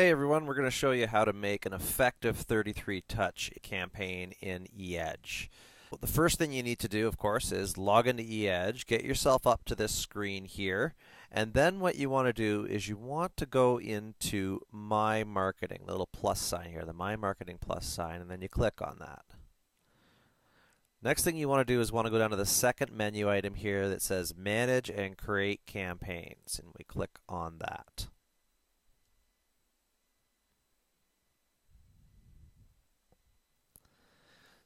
Hey everyone, we're going to show you how to make an effective 33 touch campaign in eEdge. Well, the first thing you need to do, of course, is log into eEdge, get yourself up to this screen here, and then what you want to do is you want to go into My Marketing, the little plus sign here, the My Marketing plus sign, and then you click on that. Next thing you want to do is want to go down to the second menu item here that says Manage and Create Campaigns, and we click on that.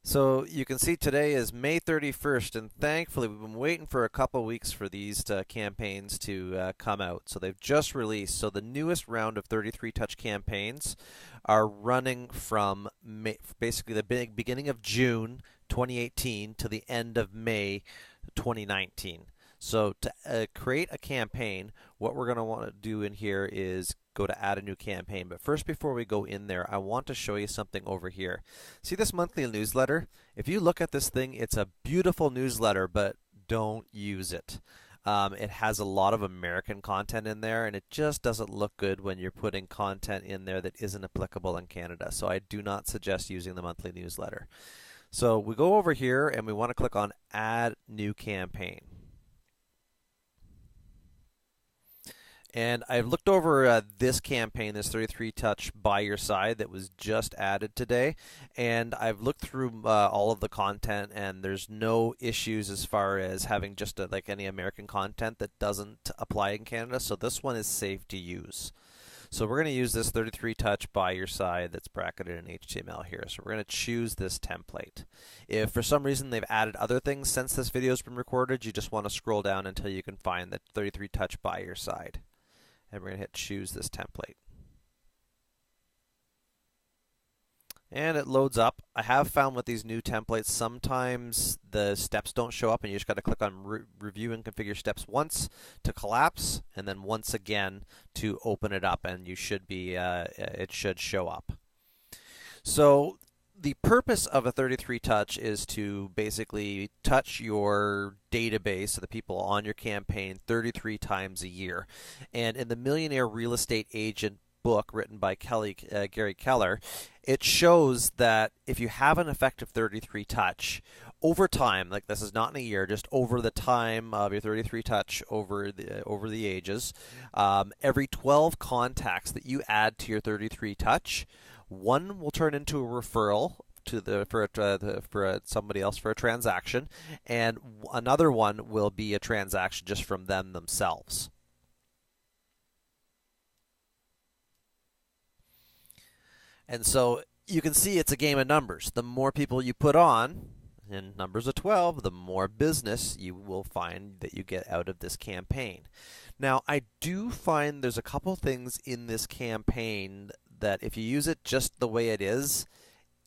So you can see today is May 31st, and thankfully we've been waiting for a couple weeks for these campaigns to come out. So they've just released. So the newest round of 33 touch campaigns are running from basically the beginning of June 2018 to the end of May 2019. So to create a campaign, what we're going to want to do in here is go to add a new campaign. But first, before we go in there, I want to show you something over here. See this monthly newsletter? If you look at this thing, it's a beautiful newsletter, but don't use it. It has a lot of American content in there, and it just doesn't look good when you're putting content in there that isn't applicable in Canada. So I do not suggest using the monthly newsletter. So we go over here and we want to click on Add New Campaign. And I've looked over this campaign, this 33 touch by your side that was just added today, and I've looked through all of the content, and there's no issues as far as having just like any American content that doesn't apply in Canada. So this one is safe to use. So we're going to use this 33 touch by your side that's bracketed in HTML here. So we're going to choose this template. If for some reason they've added other things since this video has been recorded, you just want to scroll down until you can find the 33 touch by your side. And we're going to hit choose this template. And it loads up. I have found with these new templates, sometimes the steps don't show up, and you just got to click on review and configure steps once to collapse, and then once again to open it up, and you should be it should show up. So the purpose of a 33 touch is to basically touch your database of the people on your campaign 33 times a year. And in the Millionaire Real Estate Agent book written by Gary Keller, it shows that if you have an effective 33 touch over time, like this is not in a year, just over the time of your 33 touch over the ages, every 12 contacts that you add to your 33 touch, one will turn into a referral to for somebody else for a transaction, and another one will be a transaction just from them themselves. And so you can see it's a game of numbers. The more people you put on, in numbers of 12, the more business you will find that you get out of this campaign. Now, I do find there's a couple things in this campaign that if you use it just the way it is,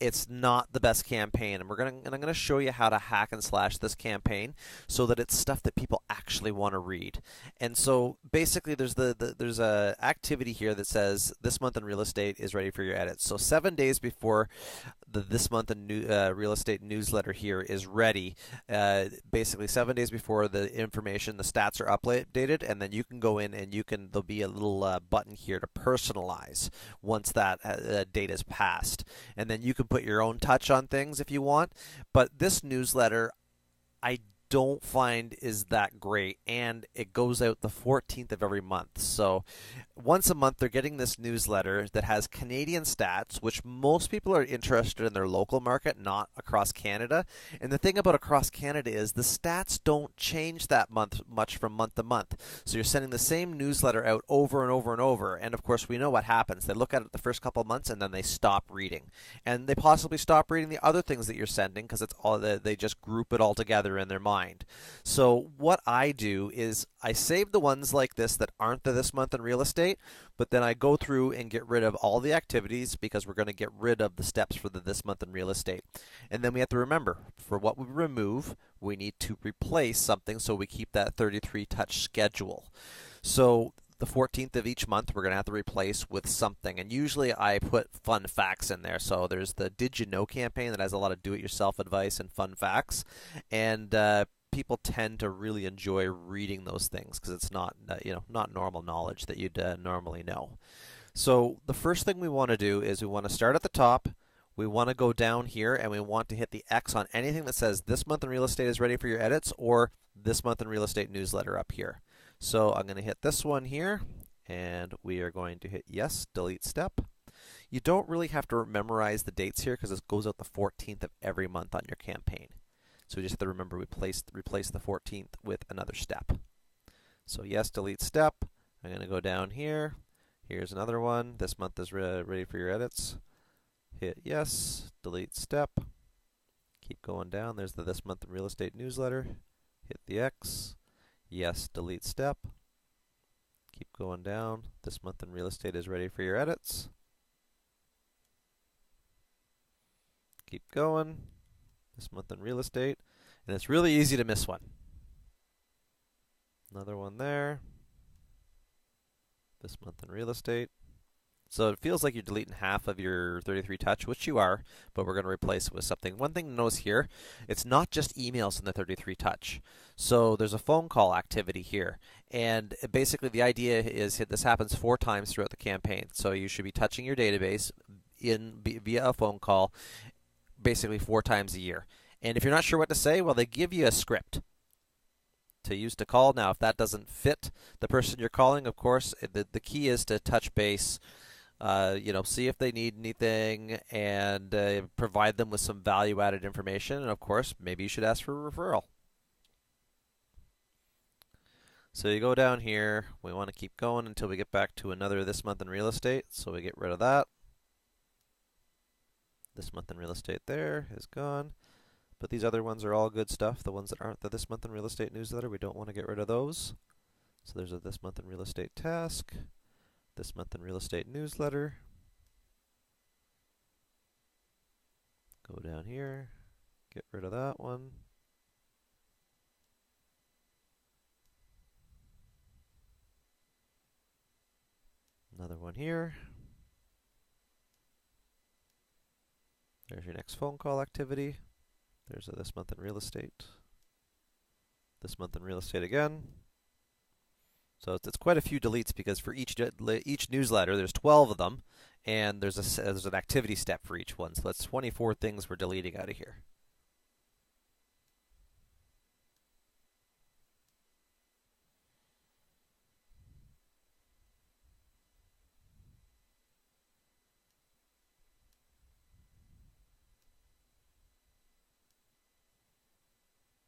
it's not the best campaign, and I'm going to show you how to hack and slash this campaign so that it's stuff that people actually want to read. And so basically there's there's a activity here that says this month in real estate is ready for your edits. So 7 days before the this month in real estate newsletter here is ready, basically 7 days before the information, the stats are updated, and then you can go in and there'll be a little button here to personalize once that date is passed, and then you can put your own touch on things if you want. But this newsletter I don't find is that great, and it goes out the 14th of every month. So once a month they're getting this newsletter that has Canadian stats, which most people are interested in their local market, not across Canada. And the thing about across Canada is the stats don't change that much from month to month. So you're sending the same newsletter out over and over and over, and of course we know what happens. They look at it the first couple of months and then they stop reading, and they possibly stop reading the other things that you're sending because it's all they just group it all together in their mind. So what I do is I save the ones like this that aren't this month in real estate, but then I go through and get rid of all the activities because we're going to get rid of the steps for the this month in real estate. And then we have to remember, for what we remove, we need to replace something, so we keep that 33 touch schedule. So the 14th of each month we're going to have to replace with something, and usually I put fun facts in there. So there's the Did You Know campaign that has a lot of do-it-yourself advice and fun facts, and people tend to really enjoy reading those things because it's not not normal knowledge that you'd normally know. So the first thing we want to do is we want to start at the top. We want to go down here and we want to hit the X on anything that says this month in real estate is ready for your edits, or this month in real estate newsletter up here. So I'm going to hit this one here and we are going to hit yes, delete step. You don't really have to memorize the dates here because this goes out the 14th of every month on your campaign. So we just have to remember we replace the 14th with another step. So yes, delete step. I'm going to go down here. Here's another one. This month is ready for your edits. Hit yes, delete step. Keep going down. There's the this month in real estate newsletter. Hit the X. Yes, delete step. Keep going down. This month in real estate is ready for your edits. Keep going. This month in real estate. And it's really easy to miss one. Another one there. This month in real estate. So it feels like you're deleting half of your 33 touch, which you are, but we're going to replace it with something. One thing to notice here, it's not just emails in the 33 touch. So there's a phone call activity here. And basically the idea is this happens 4 times throughout the campaign. So you should be touching your database via a phone call basically 4 times a year. And if you're not sure what to say, well, they give you a script to use to call. Now, if that doesn't fit the person you're calling, of course, the key is to touch base. See if they need anything and provide them with some value-added information. And of course, maybe you should ask for a referral. So you go down here. We want to keep going until we get back to another this month in real estate. So we get rid of that. This month in real estate there is gone. But these other ones are all good stuff. The ones that aren't the this month in real estate newsletter, we don't want to get rid of those. So there's a this month in real estate task. This month in real estate newsletter. Go down here, get rid of that one. Another one here. There's your next phone call activity. There's a this month in real estate. This month in real estate again. So it's quite a few deletes because for each newsletter, there's 12 of them, and there's an activity step for each one. So that's 24 things we're deleting out of here.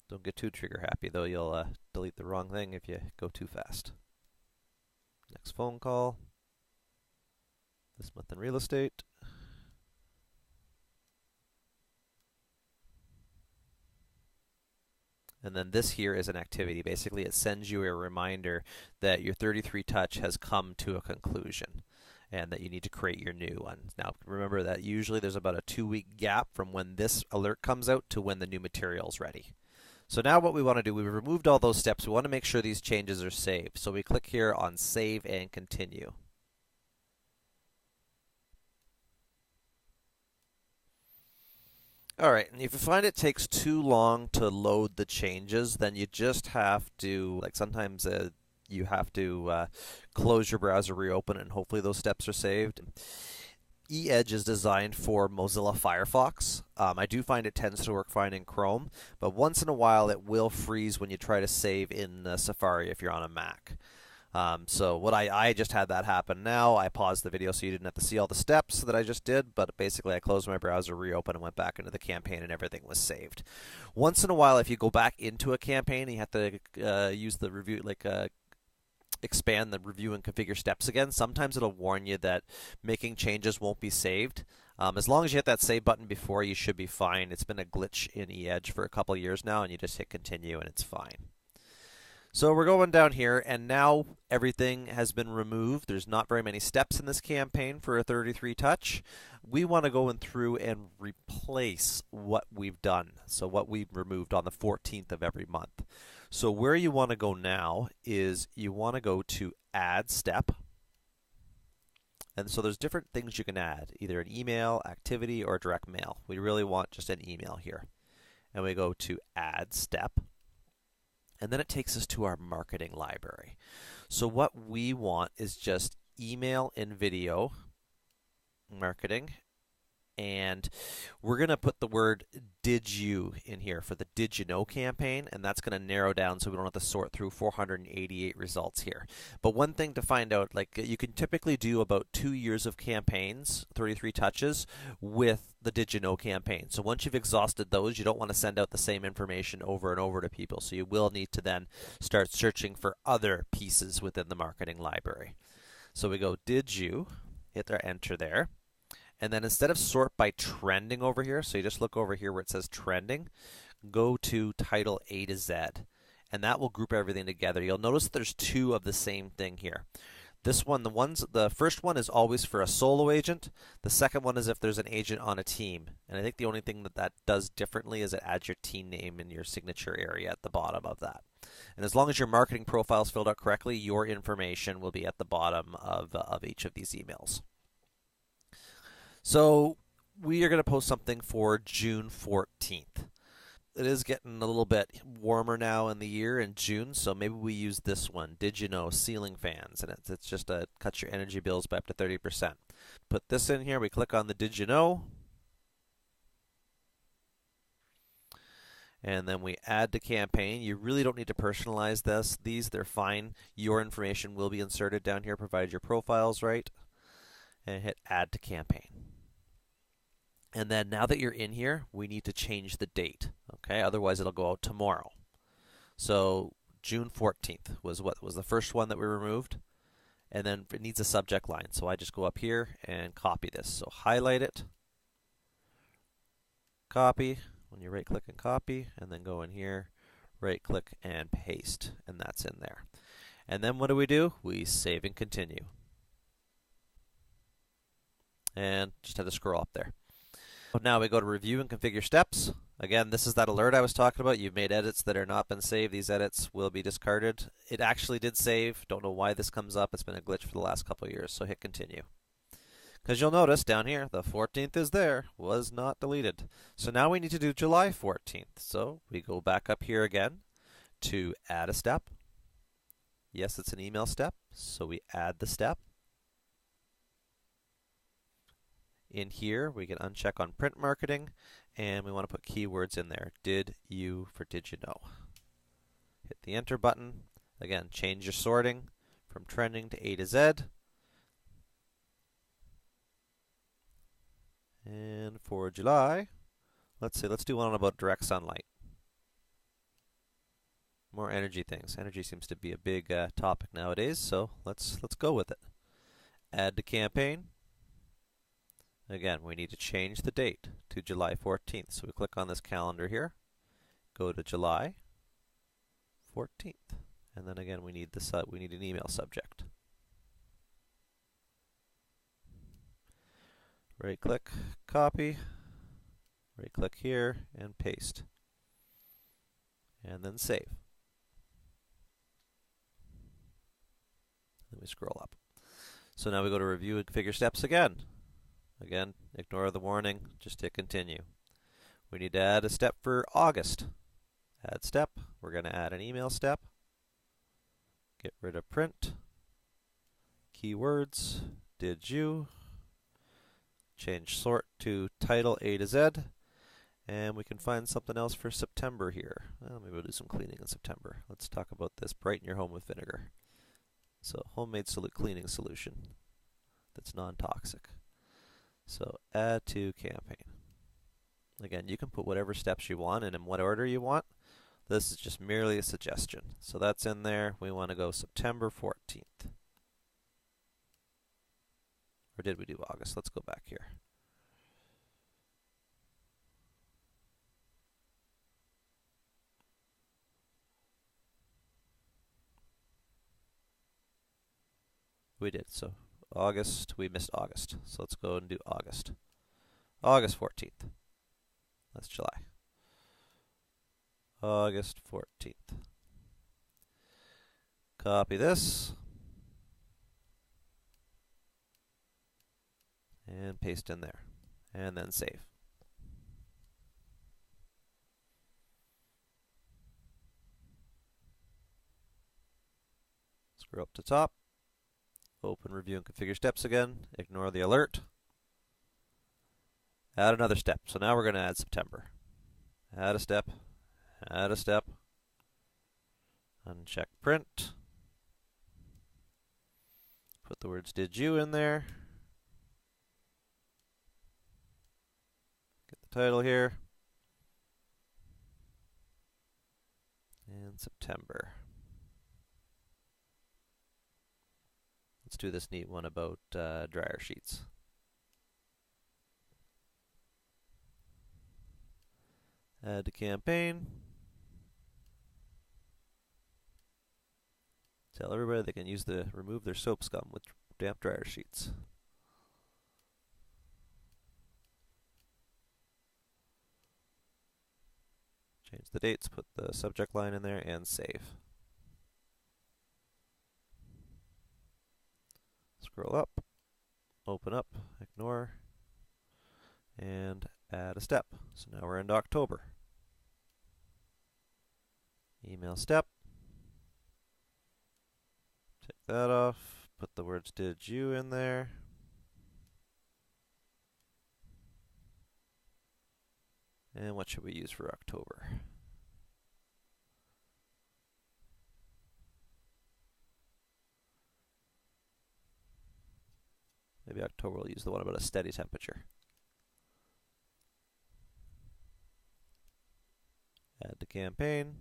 Don't get too trigger happy, though. You'll delete the wrong thing if you go too fast. Next phone call. This month in real estate. And then this here is an activity. Basically, it sends you a reminder that your 33 touch has come to a conclusion and that you need to create your new one. Now, remember that usually there's about a 2-week gap from when this alert comes out to when the new material is ready. So now what we want to do, we've removed all those steps. We want to make sure these changes are saved. So we click here on Save and Continue. All right, and if you find it takes too long to load the changes, then you just have to, like sometimes you have to close your browser, reopen it, and hopefully those steps are saved. eEdge is designed for Mozilla Firefox. I do find it tends to work fine in Chrome, but once in a while it will freeze when you try to save in Safari if you're on a Mac. So what I just had that happen now. I paused the video so you didn't have to see all the steps that I just did, but basically I closed my browser, reopened, and went back into the campaign, and everything was saved. Once in a while, if you go back into a campaign, you have to use the review, expand the review and configure steps again. Sometimes it'll warn you that making changes won't be saved. As long as you hit that save button before, you should be fine. It's been a glitch in eEdge for a couple years now, and you just hit continue and it's fine. So we're going down here, and now everything has been removed. There's not very many steps in this campaign for a 33 touch. We want to go in through and replace what we've done, so what we've removed on the 14th of every month. So where you want to go now is you want to go to Add Step. And so there's different things you can add, either an email, activity, or direct mail. We really want just an email here. And we go to Add Step. And then it takes us to our marketing library. So what we want is just email and video marketing, and we're going to put the word did you in here for the did you know campaign, and that's going to narrow down so we don't have to sort through 488 results here. But one thing to find out, like you can typically do about 2 years of campaigns, 33 touches, with the did you know campaign. So once you've exhausted those, you don't want to send out the same information over and over to people. So you will need to then start searching for other pieces within the marketing library. So we go did you, hit our enter there. And then instead of sort by trending over here, so you just look over here where it says trending, go to title A to Z, and that will group everything together. You'll notice there's two of the same thing here. This one, the first one is always for a solo agent. The second one is if there's an agent on a team. And I think the only thing that does differently is it adds your team name in your signature area at the bottom of that. And as long as your marketing profile is filled out correctly, your information will be at the bottom of each of these emails. So we are going to post something for June 14th. It is getting a little bit warmer now in the year in June, so maybe we use this one. Did you know ceiling fans? And it's just to cut your energy bills by up to 30%. Put this in here. We click on the did you know. And then we add to campaign. You really don't need to personalize these. They're fine. Your information will be inserted down here, provided your profile's right. And hit add to campaign. And then now that you're in here, we need to change the date. Okay, otherwise it'll go out tomorrow. So June 14th was what was the first one that we removed. And then it needs a subject line. So I just go up here and copy this. So highlight it, copy, when you right click and copy, and then go in here, right click and paste, and that's in there. And then what do? We save and continue. And just have to scroll up there. Now we go to review and configure steps. Again, this is that alert I was talking about. You've made edits that are not been saved. These edits will be discarded. It actually did save. Don't know why this comes up. It's been a glitch for the last couple of years. So hit continue. Because you'll notice down here, the 14th is there, was not deleted. So now we need to do July 14th. So we go back up here again to add a step. Yes, it's an email step. So we add the step. In here, we can uncheck on print marketing, and we want to put keywords in there. Did you for did you know. Hit the enter button. Again, change your sorting from trending to A to Z. And for July, let's do one about direct sunlight. More energy things. Energy seems to be a big topic nowadays, so let's go with it. Add to campaign. Again, we need to change the date to July 14th. So we click on this calendar here, go to July 14th, and then again we need an email subject. Right click, copy, right click here and paste. And then save. Then we scroll up. So now we go to review and configure steps again. Again, ignore the warning, just hit continue. We need to add a step for August. Add step. We're going to add an email step. Get rid of print. Keywords. Did you. Change sort to title A to Z. And we can find something else for September here. Well, maybe we'll do some cleaning in September. Let's talk about this. Brighten your home with vinegar. So, homemade cleaning solution that's non-toxic. So add to campaign. Again, you can put whatever steps you want and in what order you want. This is just merely a suggestion. So that's in there. We want to go September 14th. Or did we do August? Let's go back here. We did. So August, we missed August. So let's go and do August. August 14th. That's July. August 14th. Copy this. And paste in there. And then save. Scroll up to top. Open, review, and configure steps again. Ignore the alert. Add another step. So now we're going to add September. Add a step. Add a step. Uncheck print. Put the words "did you" in there. Get the title here. And September. Let's do this neat one about dryer sheets. Add to campaign. Tell everybody they can remove their soap scum with damp dryer sheets. Change the dates, put the subject line in there, and save. Scroll up, open up, ignore, and add a step. So now we're into October. Email step. Take that off, put the words "did you" in there. And what should we use for October? Maybe October will use the one about a steady temperature. Add to campaign.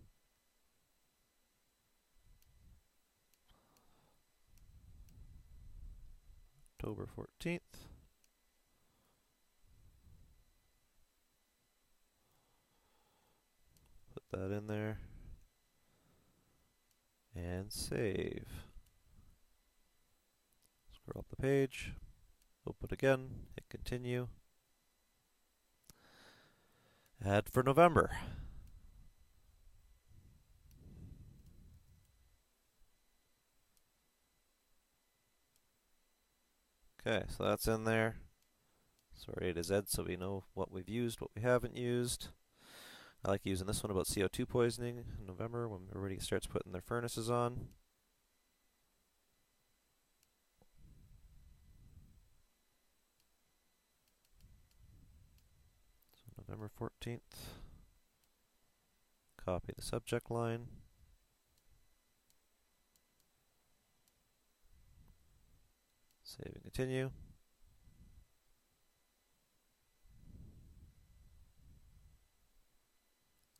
October 14th. Put that in there. And save. Scroll up the page. Open again. Hit continue. Add for November. Okay, so that's in there. So we're A to Z, so we know what we've used, what we haven't used. I like using this one about CO2 poisoning in November when everybody starts putting their furnaces on. So November 14th. Copy the subject line. Save and continue.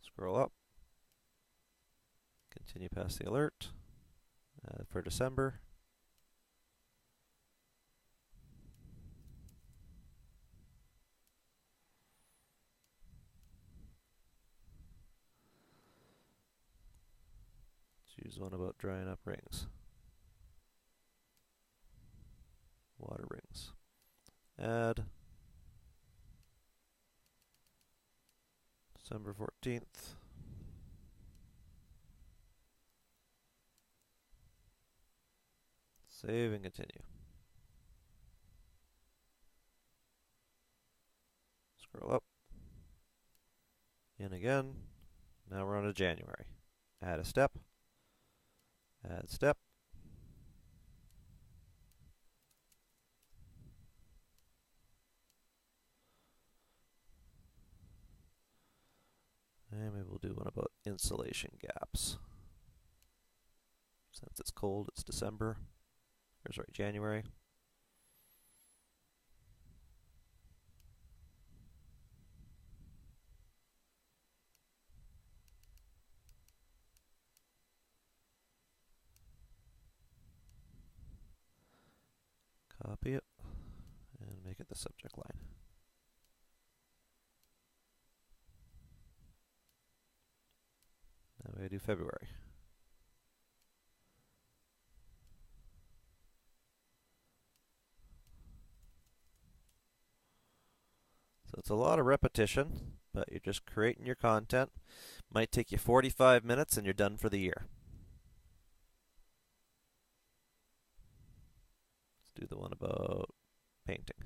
Scroll up. Continue past the alert. For December. Let's use one about drying up rings. Water rings. Add. December 14th. Save and continue. Scroll up. In again. Now we're on to January. Add a step. Add step. And maybe we'll do one about insulation gaps. Since it's cold, it's December. Or sorry, January. Copy it and make it the subject line. Now we do February. So it's a lot of repetition, but you're just creating your content. Might take you 45 minutes and you're done for the year. Let's do the one about painting.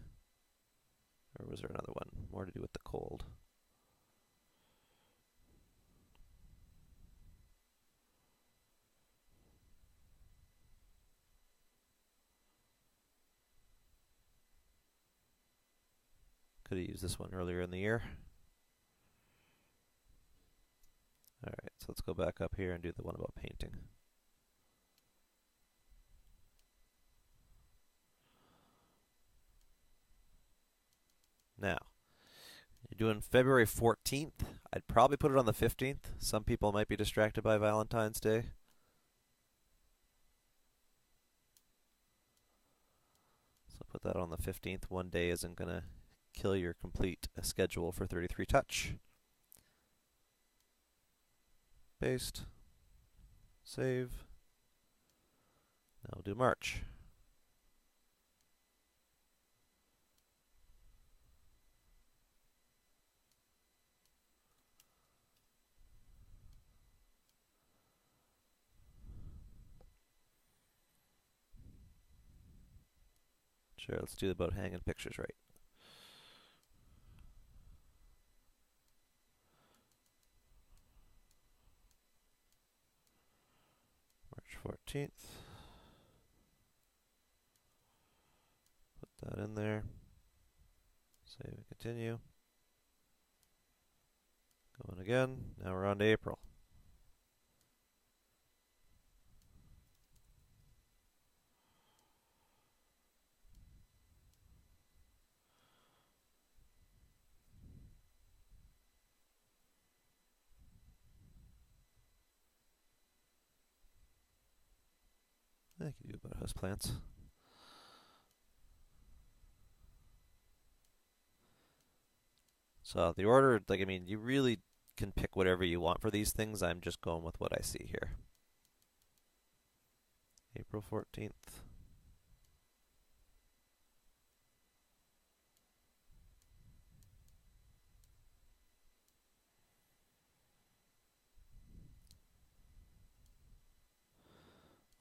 Or was there another one? More to do with the cold. Could have used this one earlier in the year. All right, so let's go back up here and do the one about painting. Now, you're doing February 14th. I'd probably put it on the 15th. Some people might be distracted by Valentine's Day. So put that on the 15th. One day isn't going to kill your complete schedule for 33 Touch. Paste. Save. Now we'll do March. Sure, let's do about hanging pictures right. March 14th. Put that in there. Save and continue. Going again. Now we're on to April. I can do about houseplants. So the order, like, I mean, you really can pick whatever you want for these things. I'm just going with what I see here. April 14th.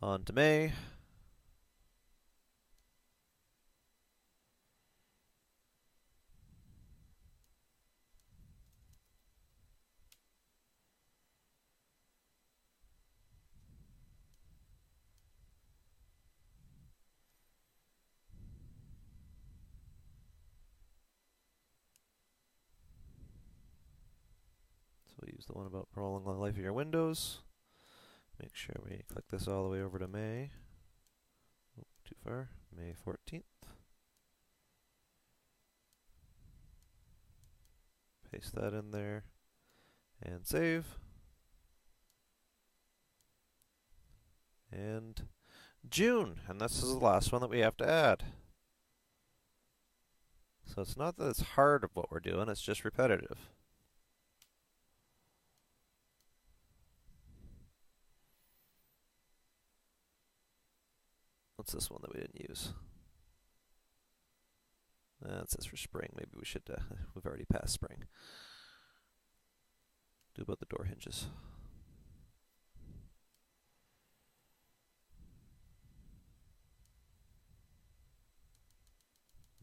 On to May. So we use the one about prolonging the life of your windows. Make sure we click this all the way over to May. Oh, too far. May 14th. Paste that in there and save. And June, and this is the last one that we have to add. So it's not that it's hard of what we're doing, it's just repetitive. What's this one that we didn't use? That's this for spring. Maybe we should, we've already passed spring. Do about the door hinges.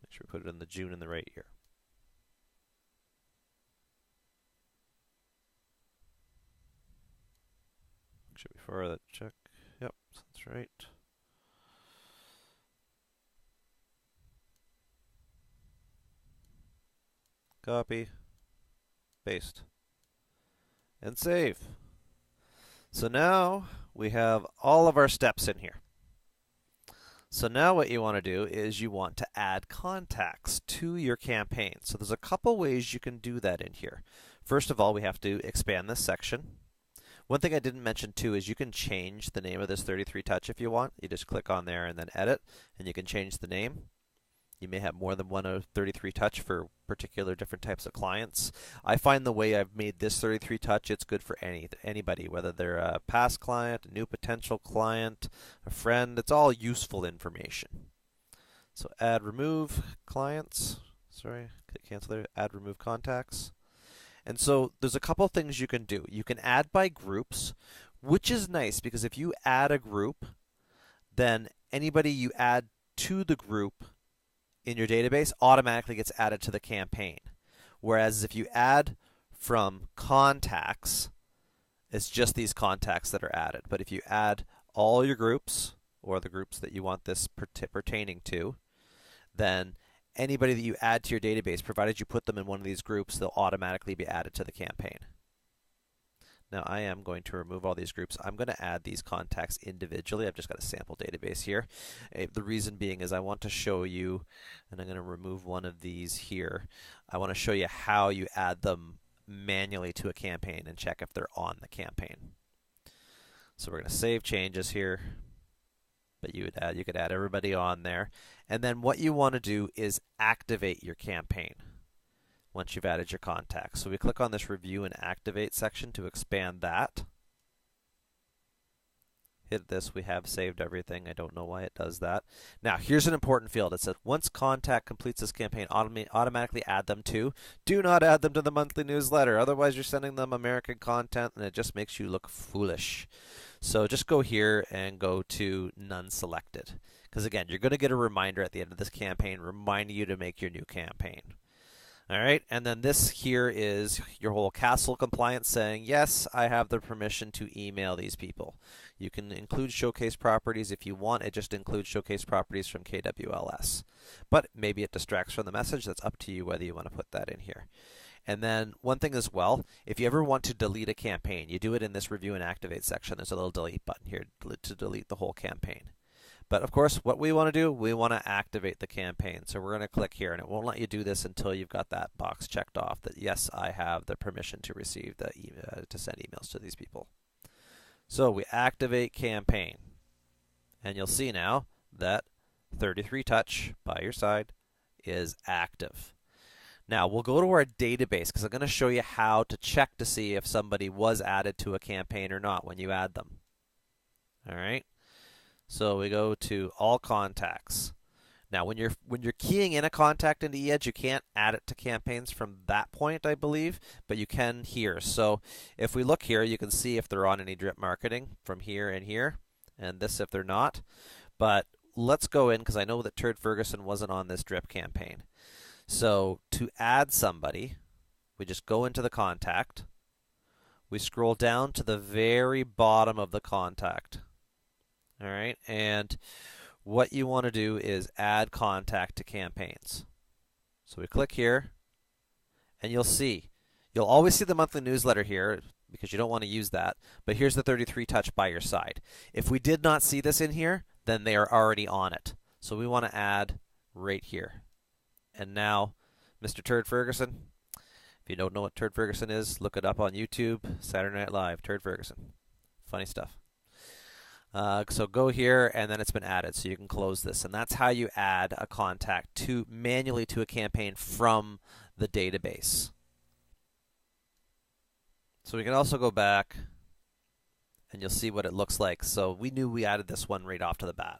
Make sure we put it in the June in the right year. Make sure before that check. Yep, that's right. Copy, paste, and save. So now we have all of our steps in here. So now what you want to do is you want to add contacts to your campaign. So there's a couple ways you can do that in here. First of all, we have to expand this section. One thing I didn't mention too is you can change the name of this 33 Touch if you want. You just click on there and then edit, and you can change the name. You may have more than one of 33 Touch for particular different types of clients. I find the way I've made this 33 Touch, it's good for anybody, whether they're a past client, a new potential client, a friend. It's all useful information. So add remove clients. Sorry, cancel there. Add remove contacts. And so there's a couple things you can do. You can add by groups, which is nice because if you add a group, then anybody you add to the group in your database automatically gets added to the campaign. Whereas if you add from contacts, it's just these contacts that are added. But if you add all your groups, or the groups that you want this pertaining to, then anybody that you add to your database, provided you put them in one of these groups, they'll automatically be added to the campaign. Now I am going to remove all these groups. I'm going to add these contacts individually. I've just got a sample database here. The reason being is I want to show you, and I'm going to remove one of these here. I want to show you how you add them manually to a campaign and check if they're on the campaign. So we're going to save changes here, but you could add everybody on there. And then what you want to do is activate your campaign once you've added your contacts. So we click on this Review and Activate section to expand that. Hit this. We have saved everything. I don't know why it does that. Now, here's an important field. It says, once contact completes this campaign, automatically add them to. Do not add them to the monthly newsletter. Otherwise, you're sending them American content, and it just makes you look foolish. So just go here and go to None Selected. Because, again, you're going to get a reminder at the end of this campaign reminding you to make your new campaign. All right, and then this here is your whole castle compliance saying, yes, I have the permission to email these people. You can include showcase properties if you want. It just includes showcase properties from KWLS. But maybe it distracts from the message. That's up to you whether you want to put that in here. And then one thing as well, if you ever want to delete a campaign, you do it in this Review and Activate section. There's a little delete button here to delete the whole campaign. But of course, what we want to do, we want to activate the campaign. So we're going to click here, and it won't let you do this until you've got that box checked off that yes, I have the permission to receive the to send emails to these people. So we activate campaign, and you'll see now that 33 Touch by your side is active. Now we'll go to our database because I'm going to show you how to check to see if somebody was added to a campaign or not when you add them. All right. So we go to All Contacts. Now, when you're keying in a contact into eEdge, you can't add it to campaigns from that point, I believe, but you can here. So if we look here, you can see if they're on any drip marketing from here and here, and this if they're not. But let's go in because I know that Turd Ferguson wasn't on this drip campaign. So to add somebody, we just go into the contact. We scroll down to the very bottom of the contact. All right, and what you want to do is add contact to campaigns. So we click here, and you'll always see the monthly newsletter here because you don't want to use that, but here's the 33 Touch by your side. If we did not see this in here, then they are already on it. So we want to add right here. And now, Mr. Turd Ferguson, if you don't know what Turd Ferguson is, look it up on YouTube, Saturday Night Live, Turd Ferguson. Funny stuff. So go here, and then it's been added, so you can close this. And that's how you add a contact manually to a campaign from the database. So we can also go back, and you'll see what it looks like. So we knew we added this one right off to the bat.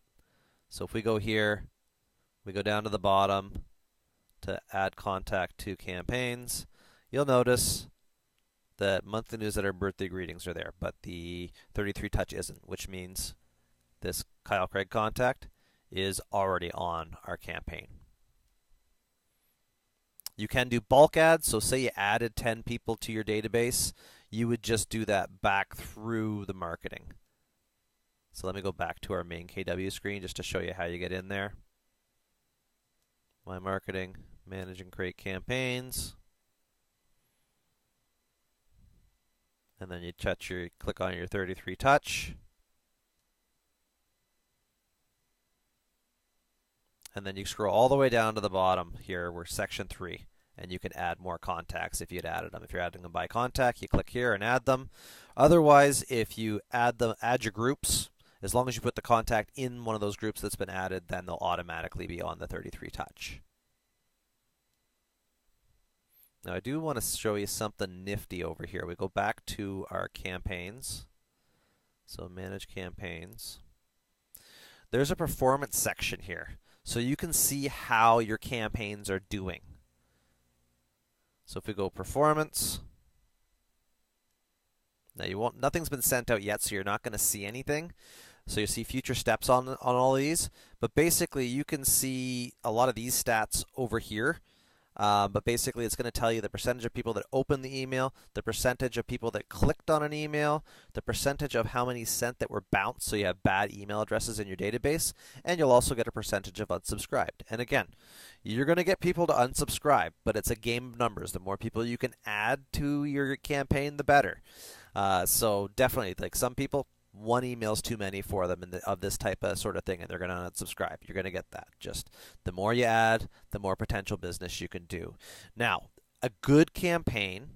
So if we go here, we go down to the bottom to add contact to campaigns, you'll notice the monthly newsletter birthday greetings are there, but the 33 Touch isn't, which means this Kyle Craig contact is already on our campaign. You can do bulk ads, so say you added 10 people to your database, you would just do that back through the marketing. So let me go back to our main KW screen just to show you how you get in there. My marketing, manage and create campaigns. And then you click on your 33 Touch. And then you scroll all the way down to the bottom here, we're section 3. And you can add more contacts if you had added them. If you're adding them by contact, you click here and add them. Otherwise, if you add your groups, as long as you put the contact in one of those groups that's been added, then they'll automatically be on the 33 Touch. Now I do want to show you something nifty over here. We go back to our campaigns. So manage campaigns. There's a performance section here. So you can see how your campaigns are doing. So if we go performance, now nothing's been sent out yet, so you're not going to see anything. So you see future steps on all of these. But basically you can see a lot of these stats over here. But basically, it's going to tell you the percentage of people that opened the email, the percentage of people that clicked on an email, the percentage of how many sent that were bounced, so you have bad email addresses in your database, and you'll also get a percentage of unsubscribed. And again, you're going to get people to unsubscribe, but it's a game of numbers. The more people you can add to your campaign, the better. So definitely, like some people, one email's too many for them of this type of sort of thing, and they're going to unsubscribe. You're going to get that. Just the more you add, the more potential business you can do. Now, a good campaign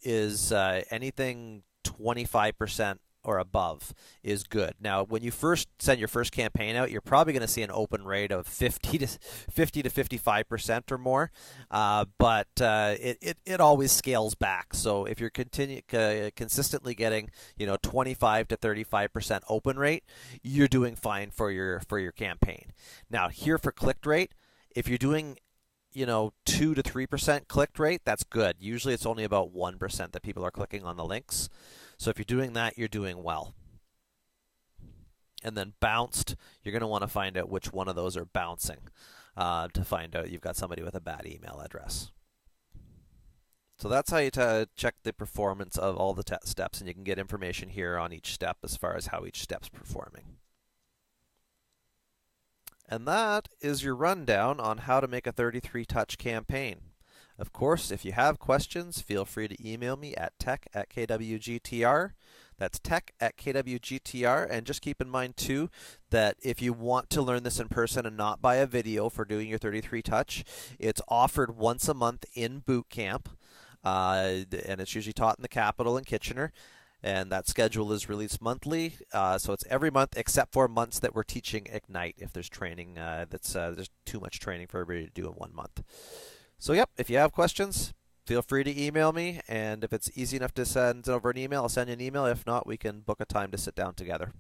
is anything 25% or above is good. Now, when you first send your first campaign out, you're probably going to see an open rate of 50 to 55% or more, but it always scales back. So if you're consistently getting 25 to 35% open rate, you're doing fine for your campaign. Now, here for click rate, if you're doing 2 to 3% click rate, that's good. Usually it's only about 1% that people are clicking on the links. So if you're doing that, you're doing well. And then bounced, you're going to want to find out which one of those are bouncing to find out you've got somebody with a bad email address. So that's how you check the performance of all the steps, and you can get information here on each step as far as how each step's performing. And that is your rundown on how to make a 33-touch campaign. Of course, if you have questions, feel free to email me at tech@kwgtr. That's tech@kwgtr. And just keep in mind, too, that if you want to learn this in person and not buy a video for doing your 33-touch, it's offered once a month in boot camp, and it's usually taught in the Capitol in Kitchener. And that schedule is released monthly, so it's every month except for months that we're teaching Ignite. If there's training there's too much training for everybody to do in 1 month. So yep, if you have questions, feel free to email me, and if it's easy enough to send over an email, I'll send you an email. If not, we can book a time to sit down together.